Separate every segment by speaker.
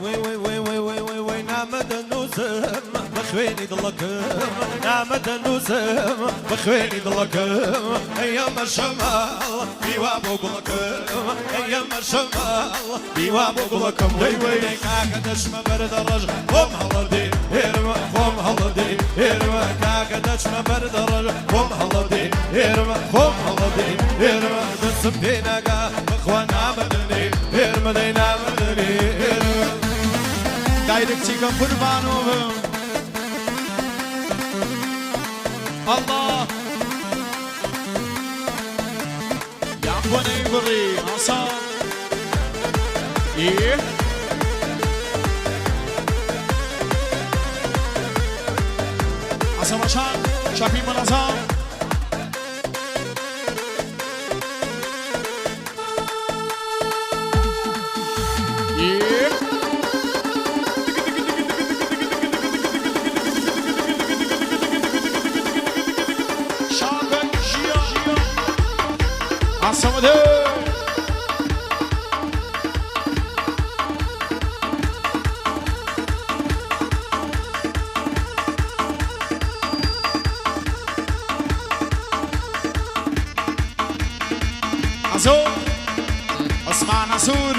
Speaker 1: وي وي وي وي وي وي وي نعمد النوسم بخويني ضلكم نعمد النوسم بخويني ضلكم ايام الشمال بيوابو قلكم ايام الشمال بيوابو قلكم وي وي كاكدش ما برد الرجل قوم هلدي هرم قوم هلدي هرم كاكدش ما برد الرجل قوم هلدي هرم قوم هلدي هرم بسبينا قا اخوان عمدني هرم دينا عمدني هرم
Speaker 2: دايركتي كم قربانوهم الله يعقوني بري عصام ايه عصام عشان شايفين منظم ايه عصمده عزو اسمع نسور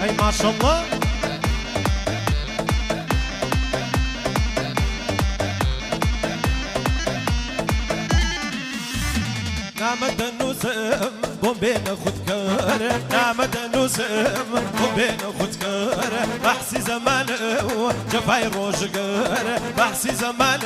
Speaker 1: اي ما شاء الله نعمد النوسم بومبين خذكر نعمد النوسم بومبين خذكر بحسي زمان جفاي روجقر بحسي زمان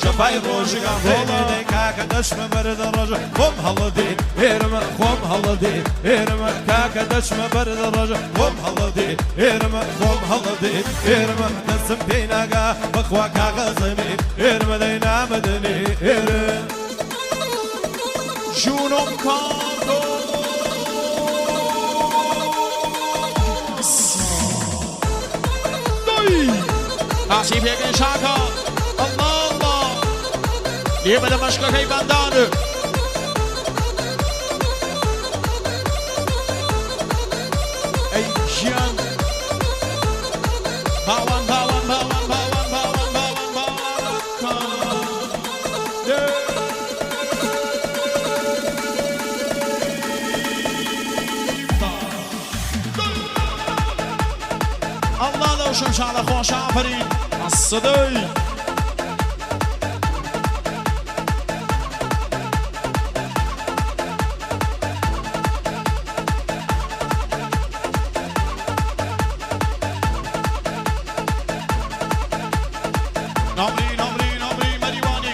Speaker 1: جفاي روجقر هولي كاكدش مبرد الرجل قوم هلدي هرم قوم هلدي هرم كاكدش مبرد الرجل قوم هلدي هرم قوم هلدي هرم نسم بيناقا بخوا كاغزمي هرم دينا مدني هرم
Speaker 2: جونم کاندو تحصیل یک شاکا الله الله یه بده مشکل که بندانه ای جان باوان باوان باوان باوان باوان باوان الله لو شمش على خوش عفرين الصدي نمري نمري نمري مريواني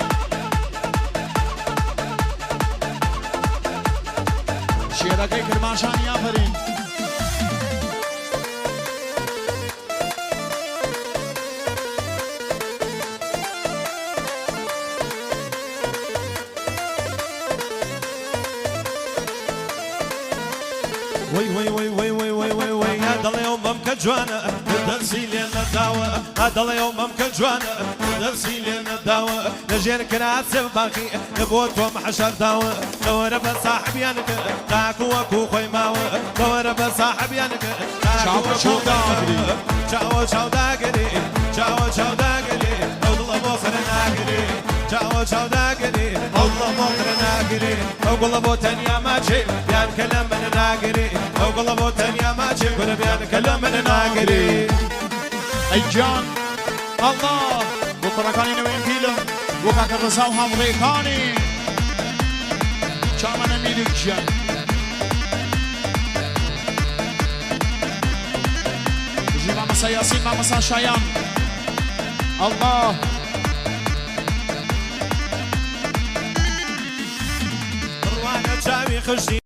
Speaker 2: شيركي كرماشاني عفرين
Speaker 1: وي وي وي وي وي وي وي وي هذا اليوم ممكن جوانا درسي لنا الدواء هذا اليوم ممكن جوانا درسي لنا الدواء نجير كناسب باقي نبوت ومحشر دواء دور بصاحب ينك داك وكو خوي ماوى دور بصاحب ينك
Speaker 2: شاو شاو داقري
Speaker 1: شاو شاو داقري شاو شاو داقري الله بوصل ناقري شاو شاو داقري الله بوصل ناقري وقول بوتن يا ماشي بيان كلام من ناقري وقول بوتن يا ماشي كل بيان كلام من ناقري
Speaker 2: اي جان الله بطركاني نوين فيلم وكاك الرساو همريكاني شامن ميلك جان جي ماما ياسين ماما شايان الله
Speaker 1: روانة جاوي خشي